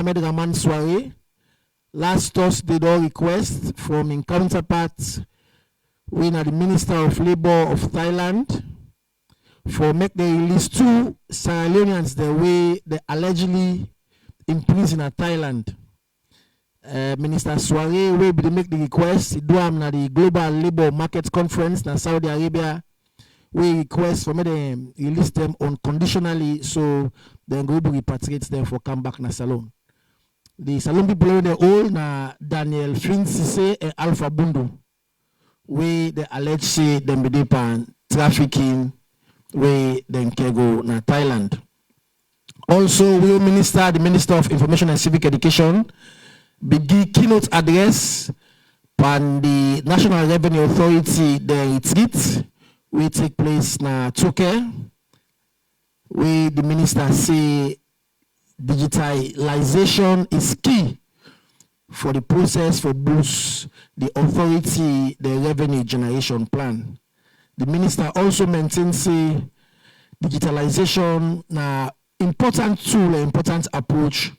Ahmed Rahman Soare last Thursday the request from his counterparts when the Minister of Labour of Thailand for make they release 2 Sierra Leoneans the way they allegedly imprisoned in Thailand. Minister Soare will be make the request. He do na the Global Labour Market Conference in Saudi Arabia. We request for me to release them unconditionally so then go to repatriate them for come back na salon. The salon people in the all na Daniel Finsise and Alpha Bundu. We the alleged say them be pan trafficking we then can go na Thailand. Also, we will the Minister of Information and Civic Education begin keynote address pan the National Revenue Authority the retreat will take place na Toke. We the minister say digitalization is key for the process for boost the authority the revenue generation plan. The minister also maintains say digitalization na important tool, important approach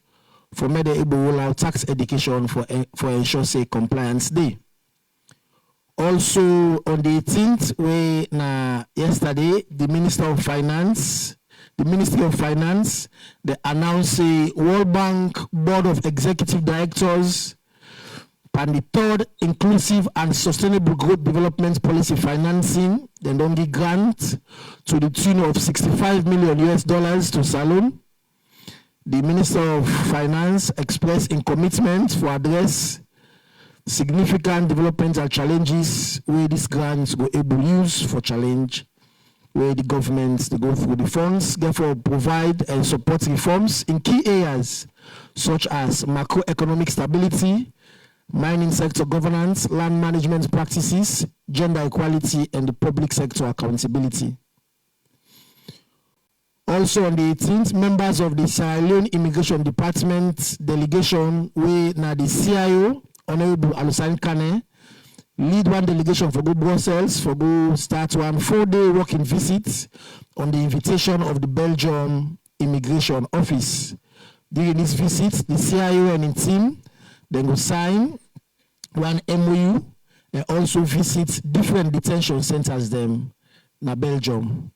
for me the able roll out tax education for ensure say compliance day. Also on the 18th, yesterday, the Ministry of Finance, they announced a World Bank Board of Executive Directors and the 3rd Inclusive and Sustainable Growth Development Policy Financing, then don't give grant to the tune of $65 million to Salon. The Minister of Finance expressed in commitment for address significant developmental challenges where these grants go able use for challenge where the governments they go through the funds, therefore provide and support reforms in key areas such as macroeconomic stability, mining sector governance, land management practices, gender equality, and the public sector accountability. Also on the 18th, members of the Sierra Leone Immigration Department delegation where na the CIO Honorable Alusan Kane lead one delegation for go Brussels for go start one 4-day working visit on the invitation of the Belgium Immigration Office. During this visit, the CIO and his team then go sign one MOU and also visit different detention centers them na Belgium.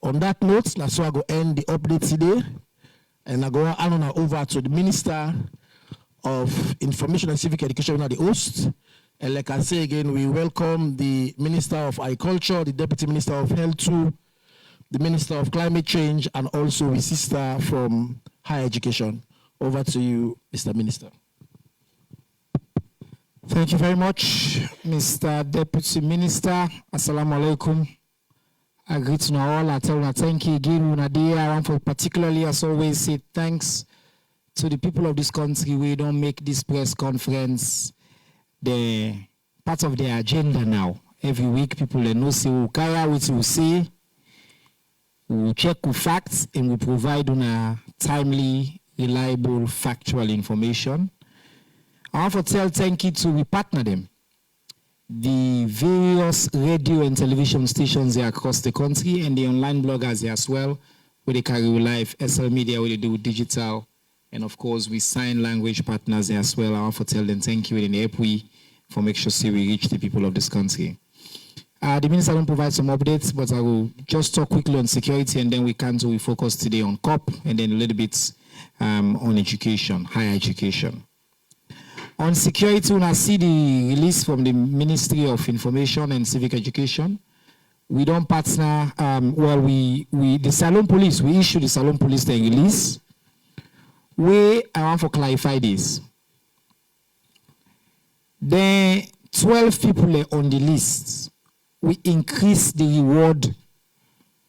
On that note, that's why I go end the update today and I go on over to the Minister of Information and Civic Education at the host. And like I say again, we welcome the Minister of Agriculture, the Deputy Minister of Health, too, the Minister of Climate Change, and also his sister from Higher Education. Over to you, Mr. Minister. Thank you very much, Mr. Deputy Minister. Assalamu alaikum. I greet you all. I tell you thank you again. I want to particularly, as always, say thanks to the people of this country. We don't make this press conference the part of their agenda now. Every week, people know say what we say, we check the facts, and we provide a timely, reliable, factual information. I want to tell thank you to we partner them. The various radio and television stations there across the country and the online bloggers there as well, where they carry live, SL Media, where they do digital, and of course, we sign language partners there as well. I want to tell them thank you in the EPWI for make sure we reach the people of this country. The Minister will provide some updates, but I will just talk quickly on security and then we focus today on COP and then a little bit on education, higher education. On security, when I see the release from the Ministry of Information and Civic Education, we don't partner, the Salon Police, we issue the Salon Police the release. I want to clarify this. The 12 people on the list, we increase the reward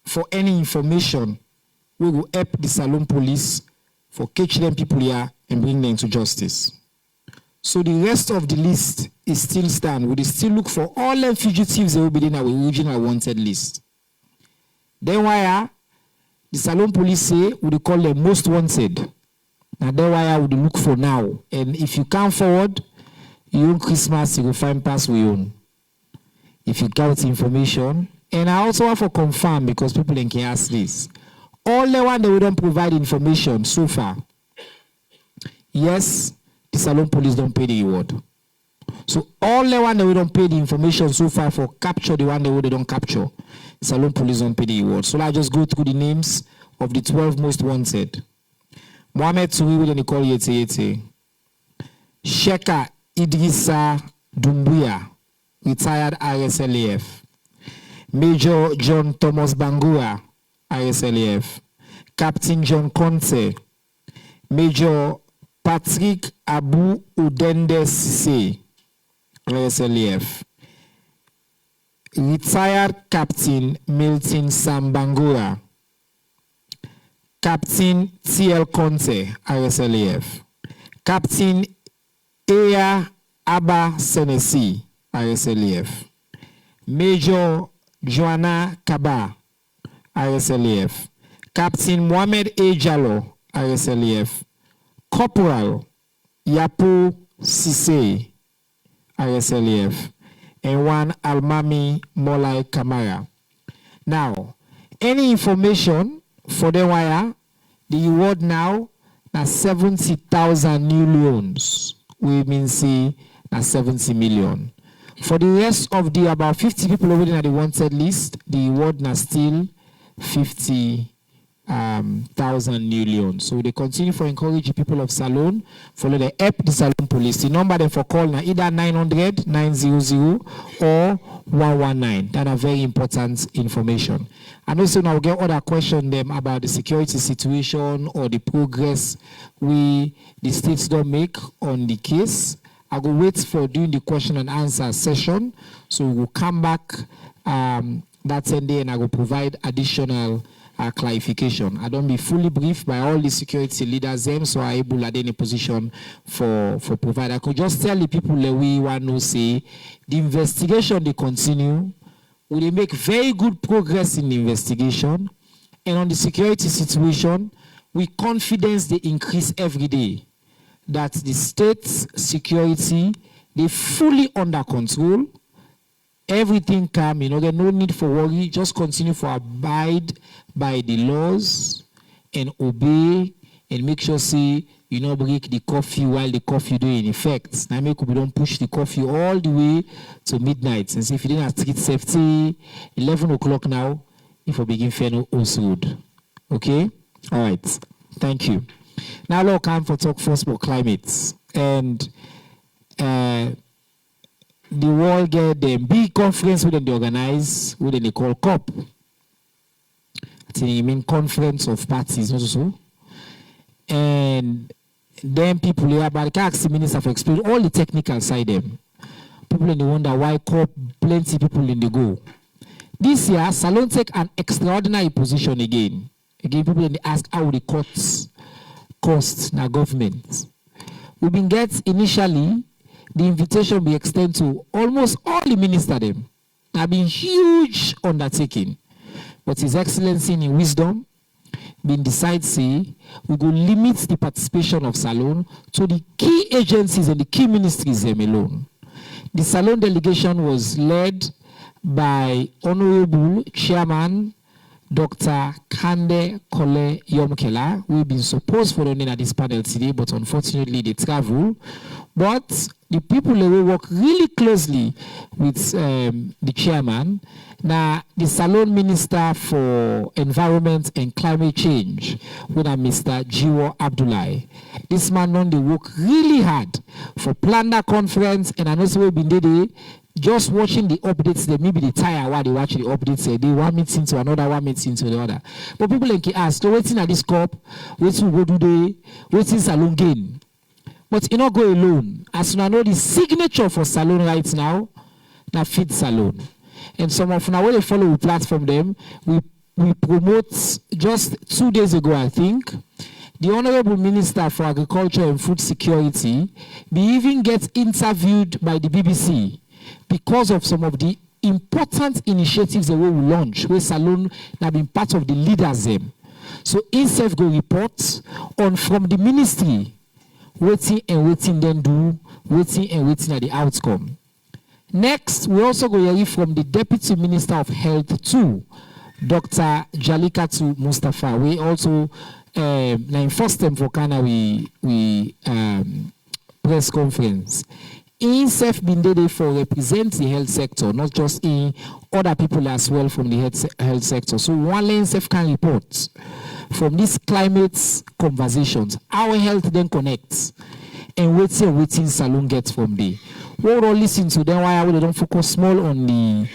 for any information. We will help the Salon Police for catch them people here and bring them to justice. So the rest of the list is still stand. We still look for all the fugitives that will be in our original wanted list. Then why the Salon Police say we call them most wanted. And then why I would look for now. And if you come forward, you own Christmas, you will find pass we own. If you count information. And I also want to confirm because people can ask this. All the one that we don't provide information so far. yes, the salon police don't pay the reward. So all the one that we don't pay the information so far for capture the one that they don't capture, salon police don't pay the reward. So I just go through the names of the 12 most wanted. Mohamed Turi, we don't call Yete. Sheka Idrissa Dumbuya, retired RSLAF. Major John Thomas Bangura, RSLAF. Captain John Conte. Major Patrick Abu Udende Sise, RSLAF. Retired Captain Milton Sambangura. Captain T.L. Conte, RSLAF. Captain Eya Abba Senesi, RSLAF. Major Joanna Kaba, RSLAF. Captain Mohamed A. Jallo, RSLAF. Corporal Yapo Sise, RSLAF. And one Almami Molai Kamara. Now, any information for the wire, the reward now na 70,000 new loans. We mean say na 70 million. For the rest of the about 50 people already on the wanted list, the reward na still 50,000 new loans. So they continue for encourage the people of Salone, follow the app, the Salone police. The number them for call now either 900 900 or 119. That are very important information. And also now we'll get other questions them about the security situation or the progress the states don't make on the case. I will wait for doing the question and answer session. So we will come back that same day and I will provide additional clarification. I don't be fully briefed by all the security leaders them, so I'm able at any position for provide. I could just tell the people that we want to say the investigation they continue. We they make very good progress in the investigation, and on the security situation, we confidence they increase every day. That the state's security they fully under control. Everything calm, there's no need for worry. Just continue to abide by the laws and obey and make sure you don't break the curfew while the curfew do in effect. Now make we don't push the curfew all the way to midnight. And say if you didn't have street safety, 11 o'clock now, if we begin fair no road. Okay? All right. Thank you. Now let's come for talk first about climate. And the world get the big conference within they organize, within they call COP. I think you mean conference of parties, not so. And then people here, but I can ask the minister for explain all the technical side them. People in the wonder why COP, plenty people in the go. This year, Salone take an extraordinary position again. Again, people in the ask how the cuts cost na government. We've been get initially the invitation be extended to almost all the ministers them. Have been huge undertaking. But His Excellency in wisdom been decide say we go limit the participation of Salone to the key agencies and the key ministries them alone. The Salone delegation was led by Honorable Chairman Dr. Kande Kole Yomkela, who have been supposed for running at this panel today, but unfortunately they travel. But the people that will work really closely with the chairman, now the Salone Minister for Environment and Climate Change, with Mr. Jiwo Abdullahi. This man done the work really hard for plan that conference, and I know so we've been there. Just watching the updates, they maybe they tire while they watch the updates. They one meeting to another, one meeting to the other. But people like ask, so waiting at this COP, waiting go do they, waiting Salone gain. But you not go alone. As you know, the signature for Salone right now, now feed Salone. And some of now when they follow the platform them, we promote just 2 days ago, I think. The Honorable Minister for Agriculture and Food Security, be even get interviewed by the BBC. Because of some of the important initiatives that we will launch, where Salone have been part of the leaders them. So INSEF go report on from the ministry, waiting and waiting then do, waiting and waiting at the outcome. Next, we also go hear from the Deputy Minister of Health too, Dr. Jalikatu Mustafa. We also first time for Kana we press conference. INSEF been there for represent the health sector, not just in other people as well from the health sector. So one INSEF can report from these climate conversations, our health then connects, and waiting Salone gets from there. We will listen to them why we don't focus small on the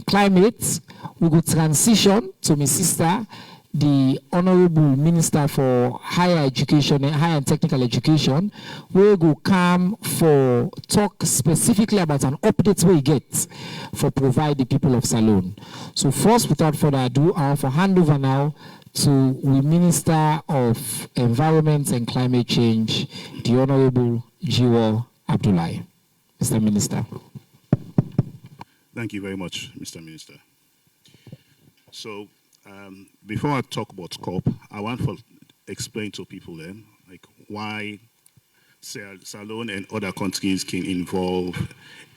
climate. We go transition to my sister, the Honorable Minister for Higher Education and Higher and Technical Education. We go come for talk specifically about an update we get for provide the people of Salone. So first, without further ado, I want to hand over now to the Minister of Environment and Climate Change, the Honorable Jiwo Abdullahi. Mr. Minister. Thank you very much, Mr. Minister. So, before I talk about COP, I want to explain to people then, like why Salone and other countries can involve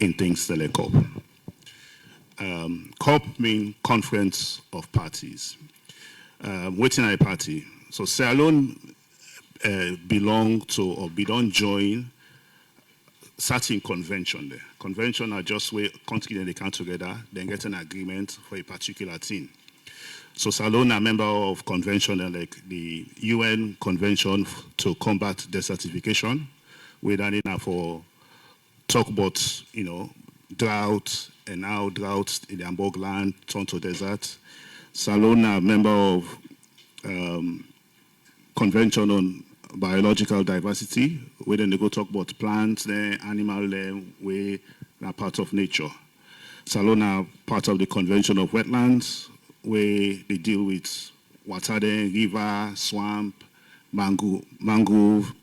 in things like COP. COP means Conference of Parties. What's in a party? So Salone belong to or don't join certain convention there. Convention are just where countries they come together, then get an agreement for a particular thing. So Salone are member of convention like the UN Convention to combat desertification. We're done now for talk about, drought and now drought in the Hamburg land turned to desert. Salone are member of convention on biological diversity, where then they go talk about plants there, animal there, where are part of nature. Salone are part of the Convention of Wetlands, where they deal with water there, river, swamp, mangrove,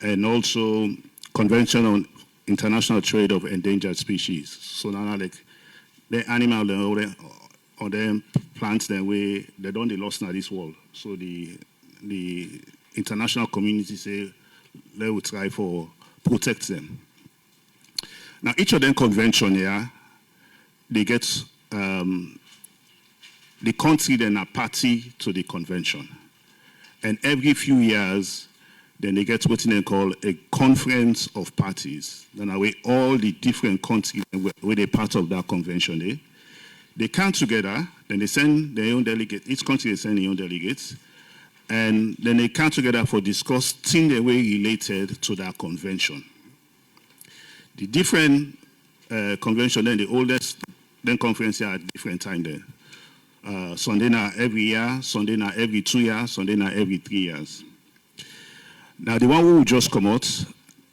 and also Convention on International Trade of Endangered Species. So now like the animal there, or them plants there, where they don't they lost now this world. So the international community say they will try for protect them. Now each of them convention here, they get the country then a party to the convention. And every few years, then they get what they call a conference of parties. Then away all the different countries where they're part of that convention. They come together, then they send their own delegates. Each country they send their own delegates. And then they come together for discuss things that were related to that convention. The different convention, then the oldest then conference here at different time then. Sunday now every year, Sunday now every 2 years, Sunday now every 3 years. Now the one who will just come out,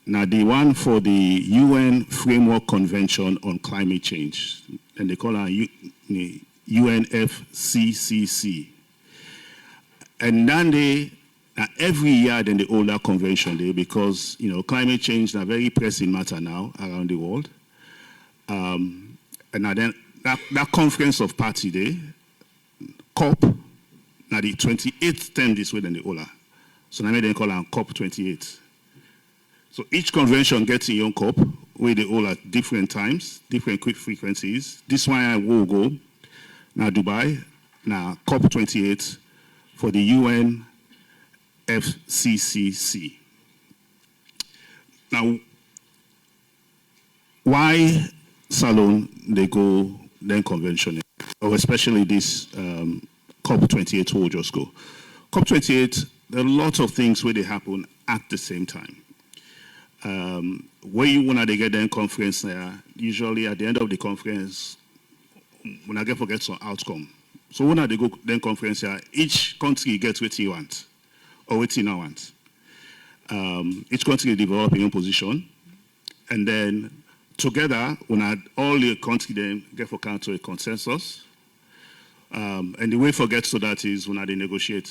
now the one for the UN Framework Convention on Climate Change, and they call it UNFCCC. And then every year then the older convention day because climate change is a very pressing matter now around the world. And then that conference of party day, COP, now the 28th term this way than the older. So now they call it COP 28. So each convention gets in your COP where they all at different times, different quick frequencies. This one I will go now Dubai, now COP 28 for the UNFCCC. Now, why Salone they go then convention, or especially this COP 28 will just go. COP 28, there are lots of things where they happen at the same time. Where you want to get then conference there, usually at the end of the conference, when I forget some outcome. So when they go then conference here, each country gets what you want or what you not want. Each country develop their own position, and then together, when all the countries then get for council a consensus, and the way for get to that is when they negotiate.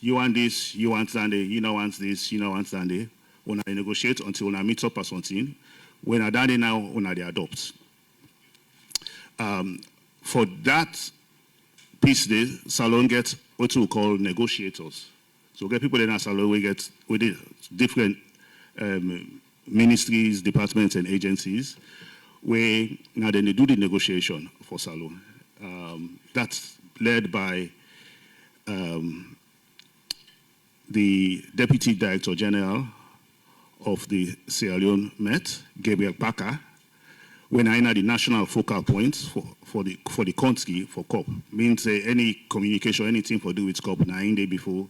You want this, you want that, you know want this, you know want that. When they negotiate until when I meet up or something, when I done it now, when they adopt. For that piece, the Salone gets what we call negotiators. So get people in our Salone, we get with different ministries, departments, and agencies, where now then they do the negotiation for Salone. That's led by the Deputy Director General of the Sierra Leone Met, Gabriel Parker, when I know the national focal points for the country for COP. Means any communication, anything for do with COP, 9 days before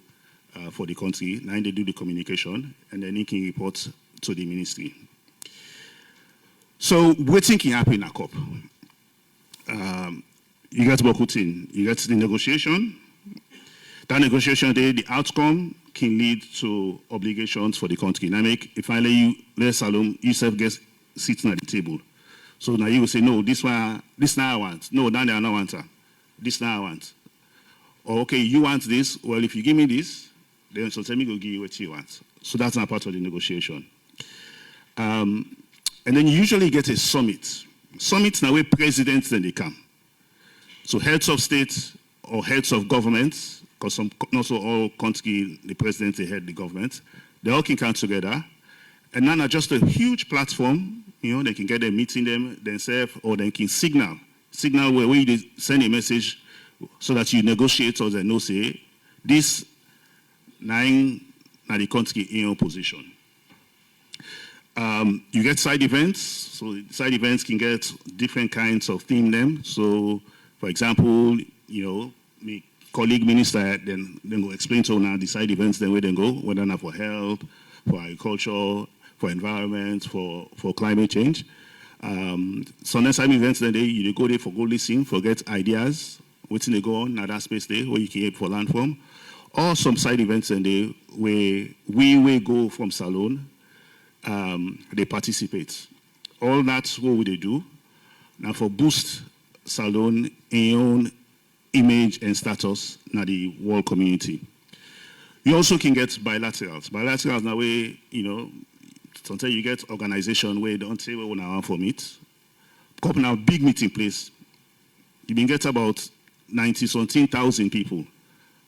for the country, 9 days do the communication, and then he can report to the ministry. So what can happen at COP? You get Bokutin, you get the negotiation. That negotiation, the outcome can lead to obligations for the country. Now, if I let you, let Salom, yourself get sitting at the table. So now you will say, no, this now I want. No, now they are not want. This now I want. Or, okay, you want this. Well, if you give me this, then so tell me go give you what you want. So that's not part of the negotiation. And then you usually get a summit. Summits now where presidents then they come. So heads of state or heads of governments, because not so all countries, the presidents, they head the government, they all can come together. And now just a huge platform, they can get them meeting them themselves, or they can signal where you send a message so that you negotiate or they know say, this nine na the country in your position. You get side events, so side events can get different kinds of theme them. So, for example, my colleague minister then go explain to now the side events then where they go, whether not for health, for agriculture, for environment, for climate change. So next time events then you go there for go listen, for get ideas, what's in the go on at that space there where you can help for land from. Or some side events then they where we will go from Salone. They participate. All that's what they do. Now for boost Salone in own image and status in the world community. You also can get bilaterals. Bilaterals now where, sometimes you get organization where they don't say we want to for meet. Couple now big meeting place. You can get about 90-something thousand people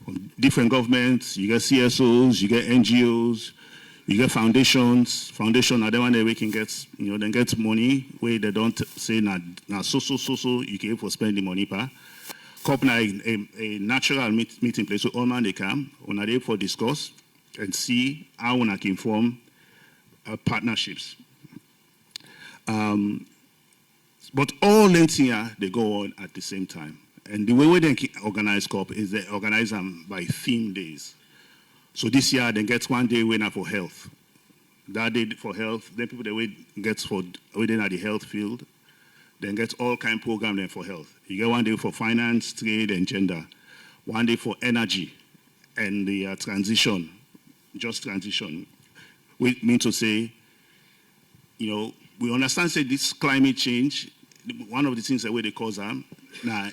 from different governments. You get CSOs, you get NGOs, you get foundations. Foundation are the one that we can get, then get money where they don't say now so you can for spend the money pa. Couple now a natural meeting place so all man they come, on are there for discuss and see how one can form partnerships. But all lengths here they go on at the same time. And the way they organize COP is they organize them by theme days. So this year they get one day winner for health. That day for health, then people they get for within at the health field, then get all kind of program then for health. You get one day for finance, trade, and gender. One day for energy and the transition, just transition. We mean to say, we understand say this climate change, one of the things that way they cause them,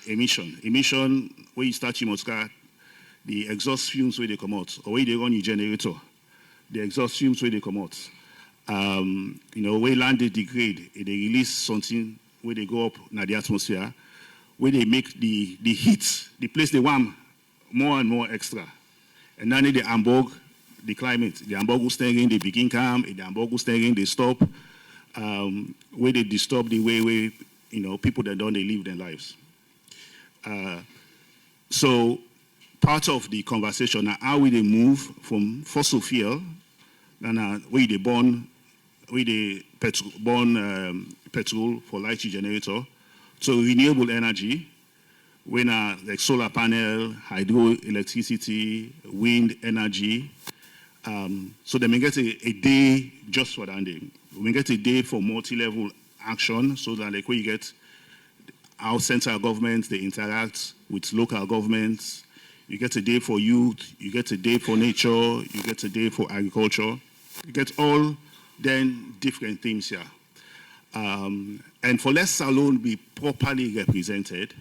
emission. Emission, where you start, you must got the exhaust fumes where they come out, or where they run your generator, the exhaust fumes where they come out. Where land they degrade, they release something where they go up in the atmosphere, where they make the heat, the place they warm more and more extra. And then they hamburg the climate. The hamburg will stay in, they begin calm, the hamburg will stay in, they stop, where they disturb the way people that don't they live their lives. So part of the conversation now how will they move from fossil fuel and where they burn petrol for light generator to renewable energy when like solar panel, hydroelectricity, wind energy. So they may get a day just for that day. We may get a day for multi-level action so that like when you get our central governments, they interact with local governments. You get a day for youth, you get a day for nature, you get a day for agriculture. You get all then different themes here. And for let Salone be properly represented,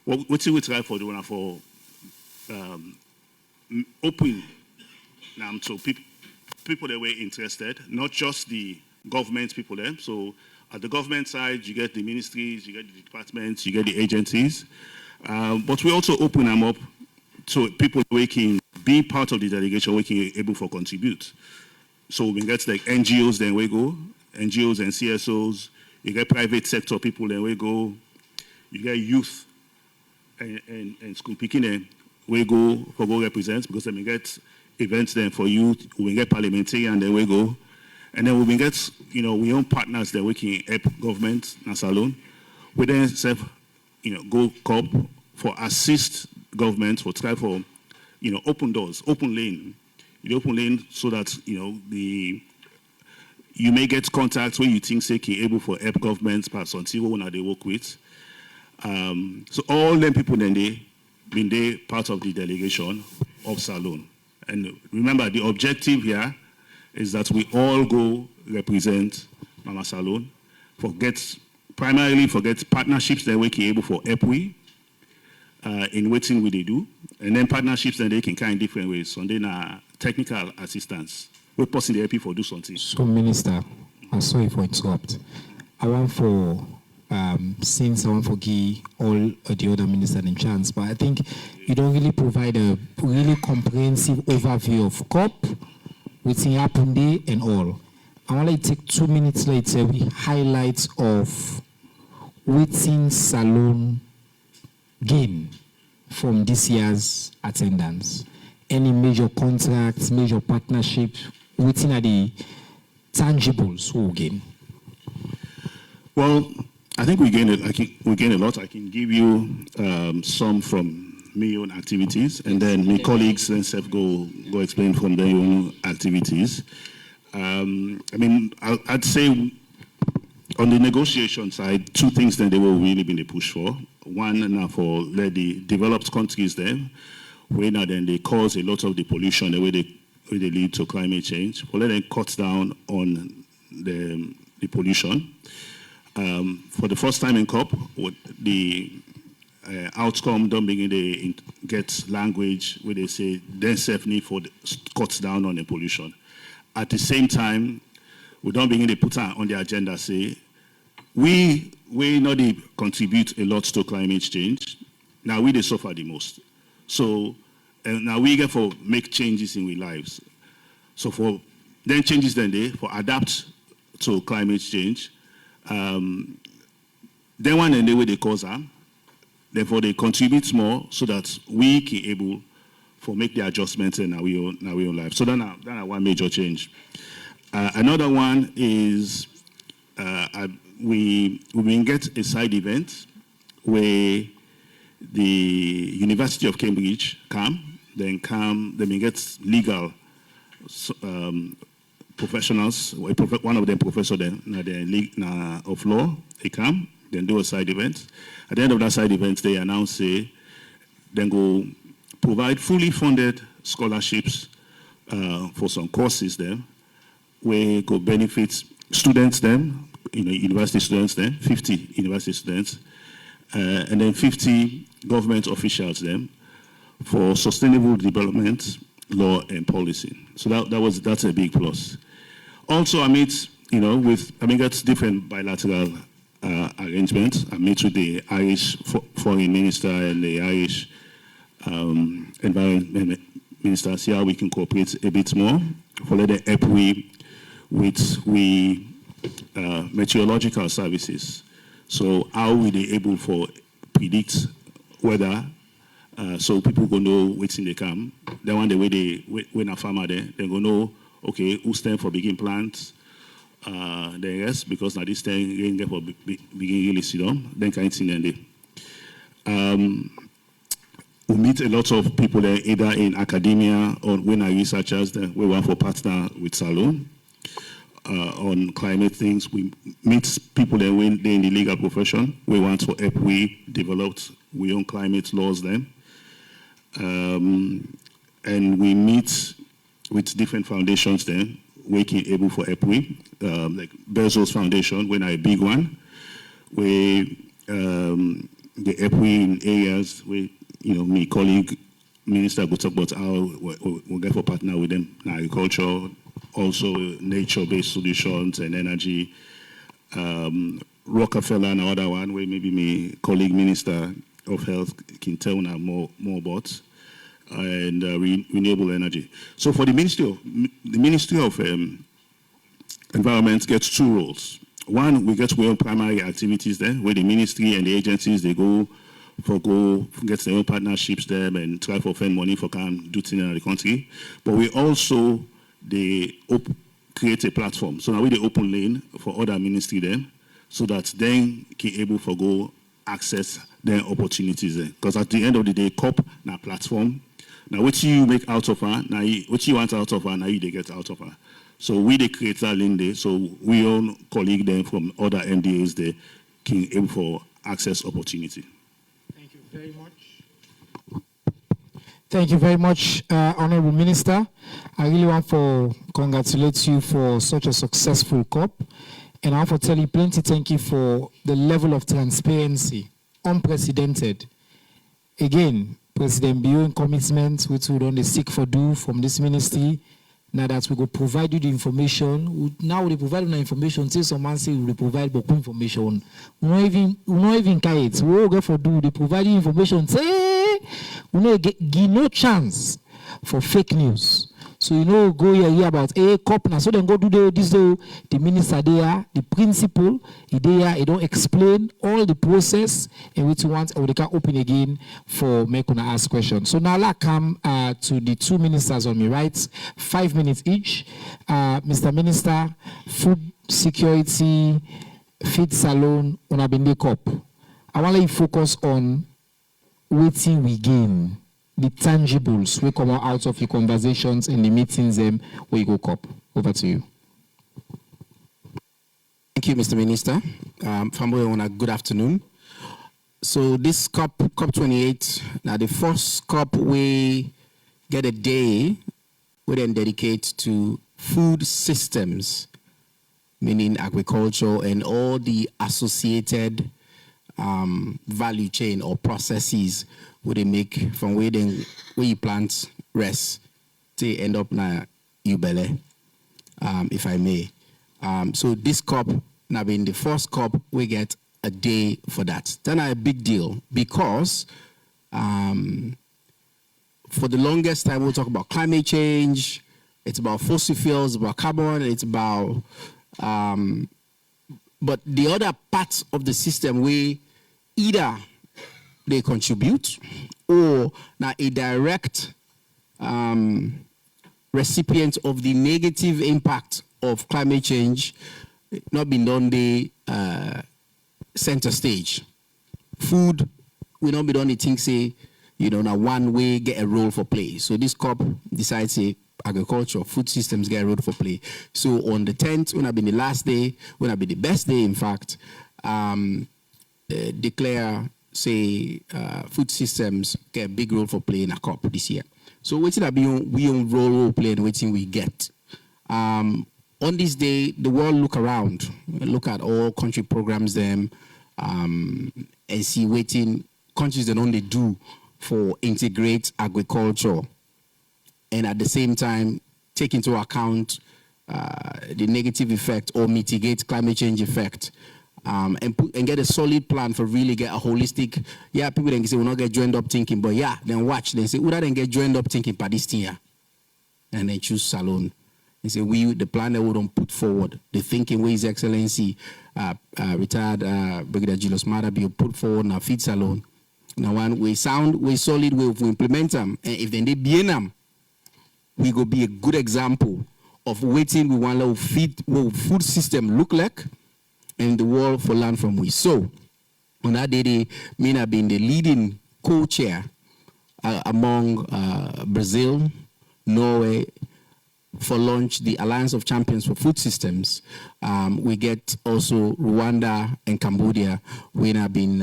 what we try for doing for open so people that were interested, not just the government people there. So at the government side, you get the ministries, you get the departments, you get the agencies. But we also open them up to people who can be part of the delegation, who can be able to contribute. So we get like NGOs, then we go, NGOs and CSOs, you get private sector people, then we go, you get youth and school picking, then we go for go represent, because then we get events then for youth, we get parliamentarian, then we go, And then we get, we own partners that we can help government, Salone. We then self, go COP for assist government for try for, open doors, open lane. Open lane so that, you may get contacts where you think say able for help governments, pass on see what they work with. So all them people then they part of the delegation of Salone. And remember the objective here is that we all go represent Mama Salone, primarily forget partnerships that we can able for help we in waiting what they do, and then partnerships that they can kind different ways. So then technical assistance. We're possibly happy for do something. So Minister, I'm sorry for interrupt. I want for since I want to give all the other ministers a chance, but I think you don't really provide a really comprehensive overview of COP, what's happened there and all. I want to take 2 minutes later with highlights of what's Salone gain from this year's attendance. Any major contracts, major partnerships, within the tangibles who gain? Well, I think we gain a lot. I can give you some from my own activities, and then my colleagues then go explain from their own activities. I'd say on the negotiation side, 2 things that they will really be the push for. One, now for the developed countries there, where now then they cause a lot of the pollution, the way they lead to climate change. For let them cut down on the pollution. For the first time in COP, the outcome don't begin to get language where they say there's need for cuts down on the pollution. At the same time, we don't begin to put on the agenda say we not contribute a lot to climate change. Now we they suffer the most. So now we get for make changes in our lives. So for then changes then they for adapt to climate change. Then one and the way they cause harm, therefore they contribute more so that we can able for make the adjustments in our own life. So that's one major change. Another one is we will get a side event where the University of Cambridge they may get legal professionals, one of them professor then of law, they come, then do a side event. At the end of that side event, they announce then go provide fully funded scholarships for some courses there, where go benefit students then, university students then, 50 university students, and then 50 government officials then for sustainable development, law and policy. So that's a big plus. Also, I meet, that's different bilateral arrangements. I meet with the Irish foreign minister and the Irish environment minister, see how we can cooperate a bit more. For the help with meteorological services. So how will they able for predict weather so people go know what's in the camp. Then one the way when a farmer there, they go know, okay, who's time for begin plants, the rest, because now this time rain get for begin really sit down, then kind of thing then we meet a lot of people there, either in academia or when are researchers, then we want for partner with Salone. On climate things, we meet people there when they're in the legal profession. We want to help we developed we own climate laws then. And we meet with different foundations then, working able for help we, like Bezos Foundation, when I a big one, where the help we in areas where, my colleague minister will talk about how we'll get for partner with them in agriculture, also nature-based solutions and energy. Rockefeller, another one where maybe my colleague minister of health can tell now more about, and renewable energy. So for the Ministry of Environment gets 2 roles. One, we get our primary activities there, where the ministry and the agencies they get their own partnerships there and try to find money for do things in the country. But we also create a platform. So now we the open lane for other ministry then, so that then can able for go access their opportunities there. Because at the end of the day, COP na platform. Now what you make out of her, now what you want out of her, now you they get out of her. So we they create that lane there. So we all colleague them from other NDAs there can able for access opportunity. Thank you very much. Thank you very much, Honorable Minister. I really want to congratulate you for such a successful COP. And I want to tell you plenty thank you for the level of transparency, unprecedented. Again, President Bio's commitment, which we don't seek for do from this ministry, now that we go provide you the information. Now we provide you the information. Say someone say we provide book information. We not even it. We will go for do they provide you information. Say we no give no chance for fake news. So you know go here about COP now. So then go do this the minister there, the principal, he there, he don't explain all the process and which want or they can open again for make una ask questions. So now I come to the two ministers on me, right? 5 minutes each. Mr. Minister, food security, feed salon, on been the COP. I want to focus on waiting we gain. The tangibles will come out of your conversations and the meetings where you go COP. Over to you. Thank you, Mr. Minister. Famboy, good afternoon. So this COP28, now the first COP we get a day we then dedicate to food systems, meaning agriculture and all the associated value chain or processes where they make from where you plant rest to end up na ubele, if I may. So this COP now being the first COP, we get a day for that. Then a big deal because for the longest time we'll talk about climate change. It's about fossil fuels, about carbon. It's about but the other parts of the system we either they contribute or now a direct recipient of the negative impact of climate change not been done the center stage. Food will not be done the thing say, you know, now one way get a role for play. So this COP decides say agriculture, food systems get a role for play. So on the 10th, when I been the last day, when I be the best day in fact, declare say food systems get a big role for play in a COP this year. So waiting that we on role play and waiting we get. On this day, the world look around, look at all country programs them, and see waiting countries that only do for integrate agriculture, and at the same time take into account the negative effect or mitigate climate change effect. And get a solid plan for really get a holistic. Yeah, people then say we'll not get joined up thinking, but yeah, then watch. They say, would I then get joined up thinking for this year? And then choose Salon. They say the plan that we don't put forward, the thinking where His Excellency, retired Brigadier Julius Madabi put forward now feed Salon. Now when we sound, we solid, we implement them, and if then they be in them, we go be a good example of waiting we want to feed what food system look like. In the world for land from we. So, on that day, Mina being the leading co-chair among Brazil, Norway, for launch the Alliance of Champions for Food Systems. We get also Rwanda and Cambodia, we have been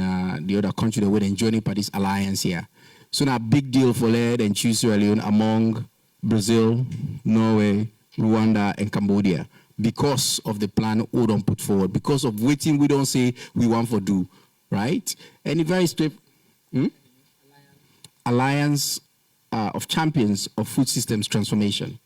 the other country that we're joining for this alliance here. So now big deal for Led and Sierra Leone among Brazil, Norway, Rwanda, and Cambodia. Because of the plan we don't put forward, because of waiting we don't say we want for do, right? And a very straight Alliance of Champions of Food Systems Transformation.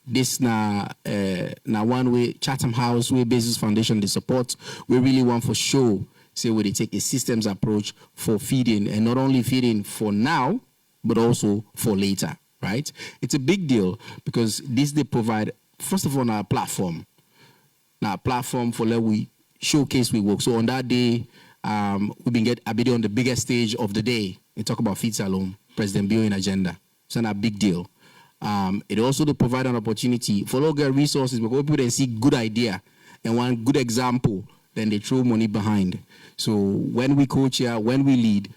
This na one way Chatham House, we Basis Foundation the support. We really want for show, say where they take a systems approach for feeding, and not only feeding for now, but also for later, right? It's a big deal because this they provide. First of all, our platform. Now, platform for let we showcase we work. So on that day, we've been get Abidi on the biggest stage of the day. We talk about Feed Salon, President Bio in agenda. It's not a big deal. It also to provide an opportunity for local resources because people then see good idea and one good example, then they throw money behind. So when we coach here, when we lead,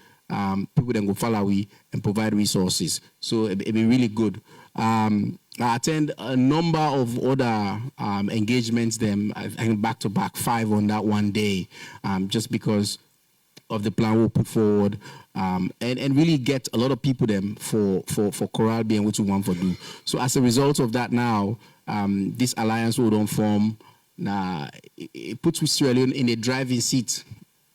people then go follow we and provide resources. So it'd be really good. I attend a number of other engagements, them I think back to back 5 on that one day, just because of the plan we'll put forward, and really get a lot of people them for Coral being what we want to do. So as a result of that now, this alliance will don't form. Now it puts Sierra Leone in a driving seat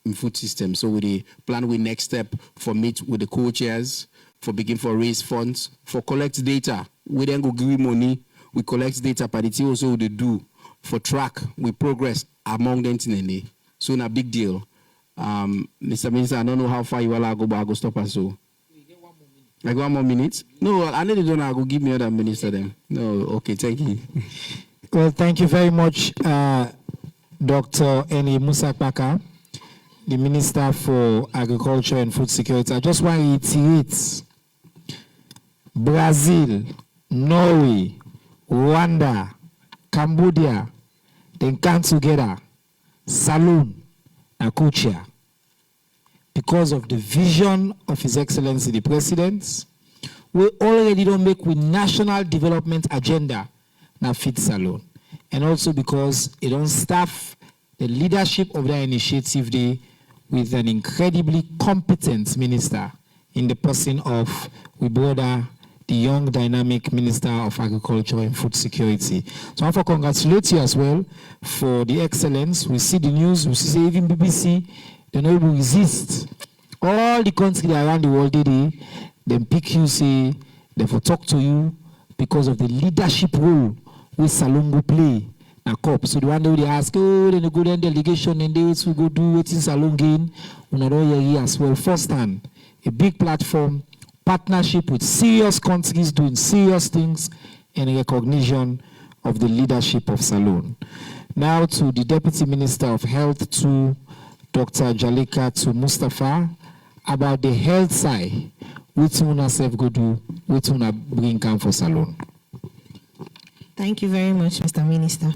in food system. So with the plan with next step for meet with the co-chairs, for begin for raise funds, for collect data. We then go give money, we collect data, but it's also they do for track, we progress among them. So in a big deal. Mr. Minister, I don't know how far you will go, but I go stop us so. We get 1 more minute. I got 1 more minute? No, I need to do now. Go give me other minister then. No, okay, thank you. Well, thank you very much, Dr. Eni Musakpaka, the Minister for Agriculture and Food Security. I just want to reiterate, Brazil, Norway, Rwanda, Cambodia, they come together, Saloon, and co-chair. Because of the vision of His Excellency the President, we already don't make with national development agenda now fit Saloon. And also because it don't staff the leadership of the initiative day with an incredibly competent minister in the person of we brother, the young dynamic Minister of Agriculture and Food Security. So I want to congratulate you as well for the excellence. We see the news, we see even BBC, they not able to resist. All the countries around the world today, they pick you, say, they will talk to you because of the leadership role which Salon will play na COP. So the one day they ask, oh, then they go to delegation and they will go do it in Salon gain. We don't hear as well. First hand, a big platform, partnership with serious countries doing serious things, and recognition of the leadership of Salon. Now to the Deputy Minister of Health, to Dr. Jalika, to Mustafa, about the health side, which una self go do, which una bring come for Salon. Thank you very much, Mr. Minister.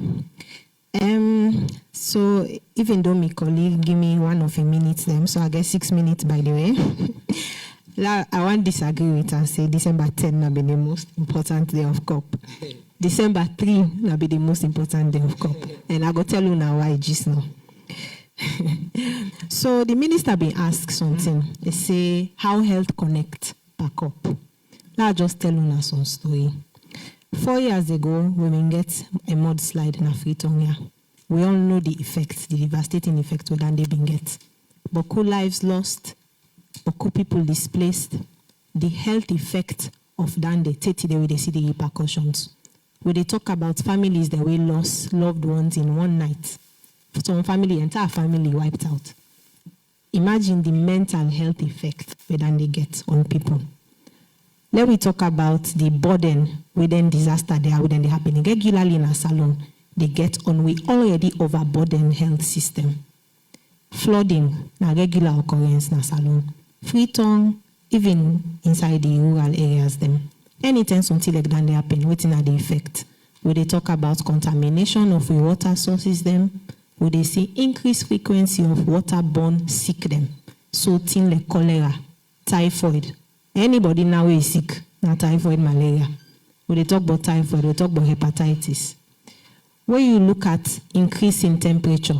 So even though my colleague give me 1 of a minute them, so I get 6 minutes by the way. I want to disagree with and say December 10 will be the most important day of COP. December 3 will be the most important day of COP. And I go tell you now why just now. So the minister been asked something. They say how health connect per COP. I'll just tell you some story. 4 years ago, when we get a mudslide in Afritonia, we all know the effects, the devastating effects that they been get. Boku lives lost, boku people displaced, the health effect of Dande, 30 days, they see the repercussions. When they talk about families that we lost loved ones in one night, some family, entire family wiped out. Imagine the mental health effect that they get on people. Let me talk about the burden within disaster they are within the happening. Regularly in a Salon, they get on we already overburdened health system. Flooding, na regular occurrence in a Salon. Free tongue, even inside the rural areas them. Anything something like that they happen, waiting at the effect. Where they talk about contamination of the water sources them, where they see increased frequency of waterborne sick them. So things like cholera, typhoid. Anybody now is sick, not typhoid, malaria. When they talk about typhoid, they talk about hepatitis. When you look at increase in temperature,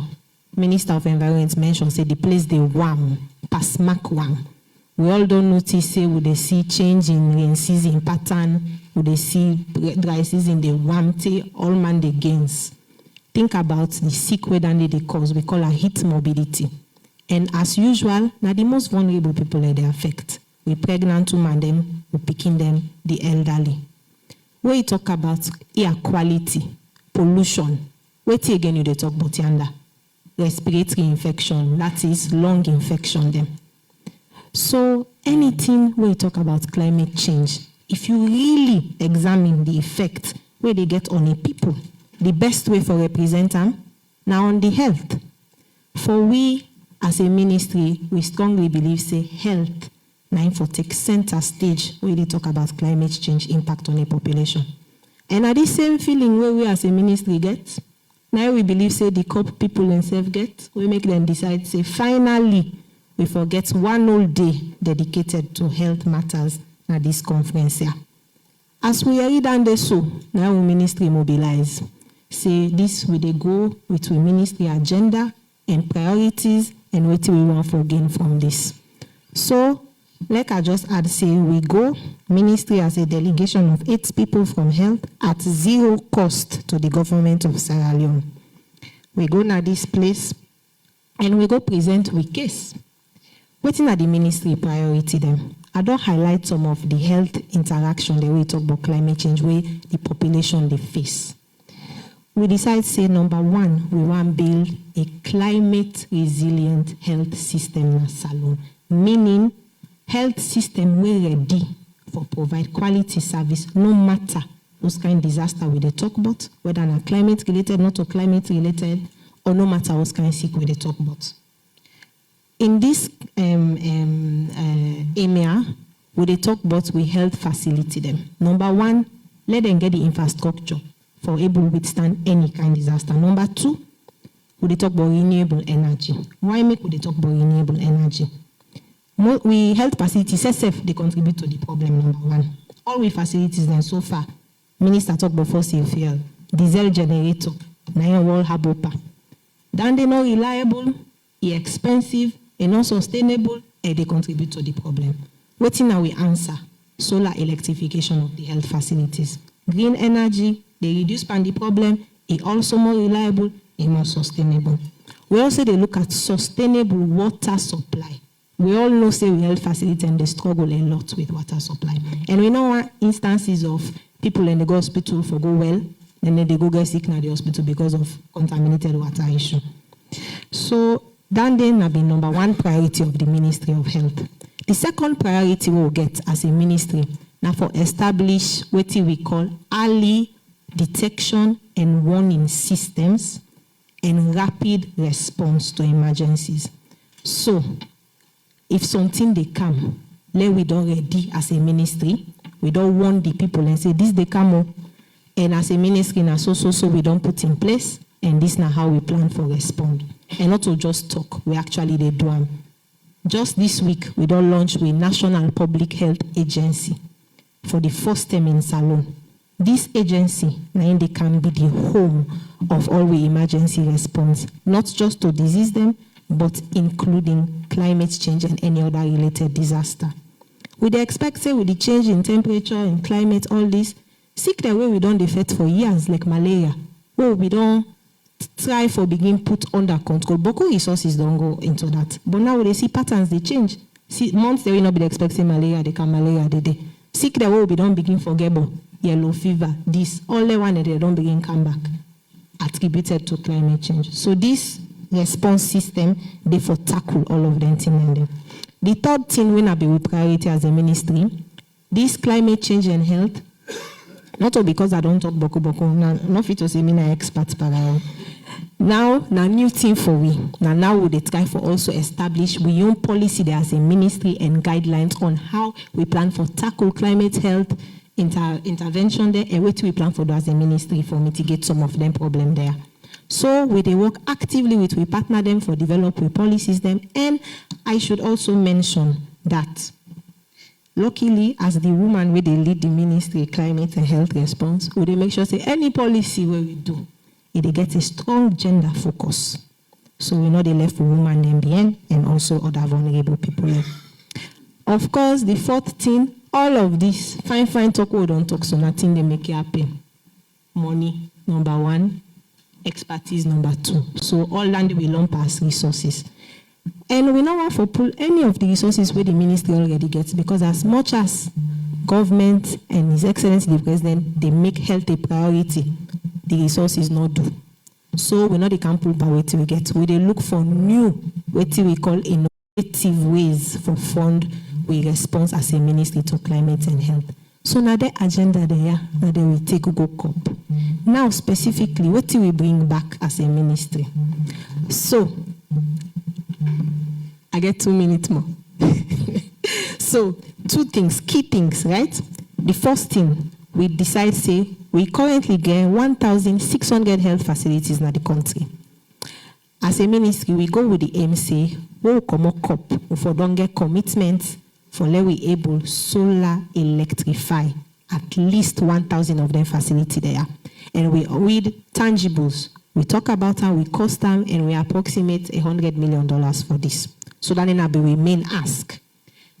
Minister of Environment mentioned, say the place they warm, past Mach 1. We all don't notice, say, would they see change in rain season pattern, would they see dry season, the warmth, all man they gains. Think about the sick weather they cause, we call a heat morbidity. And as usual, now the most vulnerable people they affect. We pregnant women them, we picking them, the elderly. When you talk about air quality, pollution, wait again you they talk about yonder. Respiratory infection, that is lung infection them. So anything when you talk about climate change, if you really examine the effect where they get on the people, the best way for represent them, now on the health. For we as a ministry, we strongly believe say health now for take center stage where they talk about climate change impact on the population. And at this same feeling where we as a ministry get, now we believe say the COP people themselves get, we make them decide say finally we forget one whole day dedicated to health matters at this conference here. As we are done this so, now we ministry mobilize. Say this will they go with we ministry agenda and priorities and what we want for gain from this. So, like I just add, say we go, ministry as a delegation of 8 people from health at 0 cost to the government of Sierra Leone. We go now this place and we go present with case. Waiting at the ministry priority them. I don't highlight some of the health interaction the way we talk about climate change, where the population they face. We decide say number 1, we want to build a climate resilient health system in Salone, meaning health system we ready for provide quality service no matter those kind of disaster we they talk about, whether not climate related, not or climate related, or no matter what kind of sick we they talk about. In this area, we they talk about we health facility them. Number 1, let them get the infrastructure for able to withstand any kind of disaster. Number 2, we they talk about renewable energy. Why make we they talk about renewable energy? We health facilities, SF, they contribute to the problem, number 1. All we facilities then so far, Minister talk about fossil fuel, diesel generator, now wall habopa. Then they not reliable, expensive, and not sustainable, and they contribute to the problem. Waiting now we answer, solar electrification of the health facilities. Green energy, they reduce the problem, it also more reliable, and more sustainable. We also they look at sustainable water supply. We all know say we health facility and they struggle a lot with water supply. And we know instances of people in the hospital for go well, and then they go get sick in the hospital because of contaminated water issue. So that then have been number 1 priority of the Ministry of Health. The second priority we'll get as a ministry now for establish what we call early detection and warning systems and rapid response to emergencies. So if something they come, let we don't ready as a ministry, we don't warn the people and say this they come, and as a ministry now so we don't put in place, and this now how we plan for respond. And not to just talk, we actually they do them. Just this week, we don't launch with National Public Health Agency for the first time in Salone. This agency, now they can be the home of all the emergency response, not just to disease them, but including climate change and any other related disaster. We expect, say, with the change in temperature and climate, all this, sick the way we don't defect for years, like malaria, where we don't try for begin put under control. Boko resources don't go into that. But now they see patterns, they change. See, months they will not be expecting malaria, they can malaria the day. Sick the way we don't begin forgettable, yellow fever, this, all the one that they don't begin come back, attributed to climate change. So this response system, they for tackle all of them things. The third thing we not be with priority as a ministry, this climate change and health, not all because I don't talk boko, not fit to say me na expert para. Now new thing for we. Now we try for also establish we own policy there as a ministry and guidelines on how we plan for tackle climate health intervention there and what we plan for as a ministry for mitigate some of them problem there. So they work actively with, we partner them for develop with policies them. And I should also mention that luckily, as the woman where they lead the ministry climate and health response, we they make sure say any policy where we do, they get a strong gender focus. So we know they left for women and BN and also other vulnerable people. Of course, the fourth thing, all of this, fine talk, we don't talk, so nothing they make it happen. Money, number 1. Expertise, number 2. So all land will lump as resources. And we don't want to pull any of the resources where the ministry already gets, because as much as government and His Excellency the President, they make health a priority, the resources not do. So we know they can't pull by what we get. We they look for new, what we call innovative ways for fund we response as a ministry to climate and health. So now the agenda there, now they will take go COP. Now specifically, what do we bring back as a ministry? So I get 2 minutes more. So, two things, key things, right? The first thing, we decide, say, we currently get 1,600 health facilities in the country. As a ministry, we go with the aim, say, we'll come up if we don't get commitments for let we able solar electrify at least 1,000 of them facility there. And we with tangibles. We talk about how we cost them and we approximate $100 million for this. So that in be we main ask.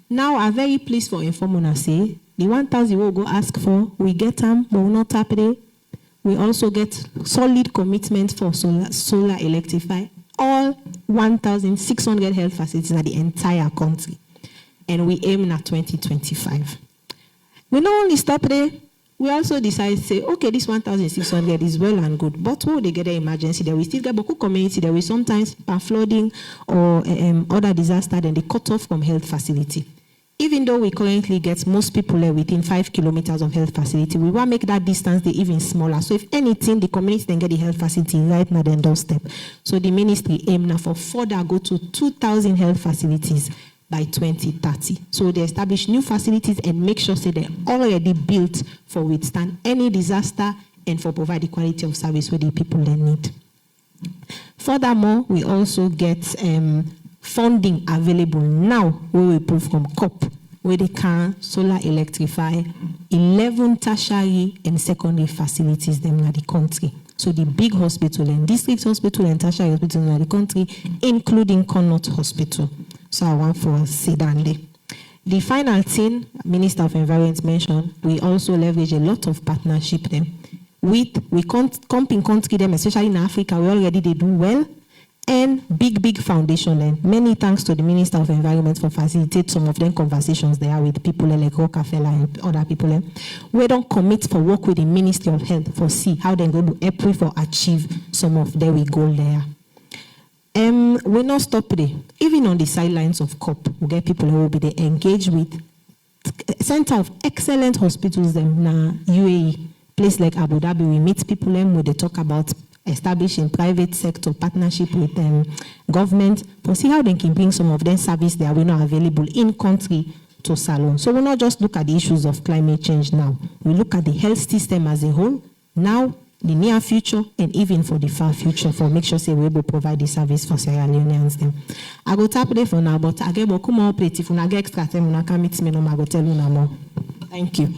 Now I'm very pleased for informing us say the 1,000 we'll go ask for, we get them, but we'll not tap it. We also get solid commitment for solar electrify all 1,600 health facilities in the entire country. And we aim at 2025. We not only stop there, we also decide to say, okay, this 1,600 is well and good, but when they get an emergency, there we still get Boku community, there will sometimes by flooding or other disaster, then they cut off from health facility. Even though we currently get most people within 5 kilometers of health facility, we want to make that distance even smaller. So if anything, the community then get the health facility right now their doorstep. So the ministry aim now for further go to 2,000 health facilities by 2030. So they establish new facilities and make sure say they're already built for withstand any disaster and for provide the quality of service where the people they need. Furthermore, we also get funding available now where we prove from COP, where they can solar electrify 11 tertiary and secondary facilities them in the country. So the big hospital and district hospital and tertiary hospital in the country, including Connaught Hospital. So I want for Sedande. The final thing, Minister of Environment mentioned, we also leverage a lot of partnership them. We come in country them, especially in Africa, we already they do well. And big foundation and many thanks to the Minister of Environment for facilitate some of them conversations there with people like Rockefeller and other people. We don't commit for work with the Ministry of Health for see how they go to April for achieve some of their goal there. We not stop there. Even on the sidelines of COP, we get people who will be there engaged with Center of Excellent Hospitals them na UAE, place like Abu Dhabi. We meet people where they talk about establishing private sector partnership with government to see how they can bring some of them service that are not available in country to Salon. So we not just look at the issues of climate change now. We look at the health system as a whole now, the near future, and even for the far future for make sure say we will provide the service for Sierra Leoneans them. I go tap there for now, but I get more plate if I get extra time I can meet me no I go tell you no more. Thank you.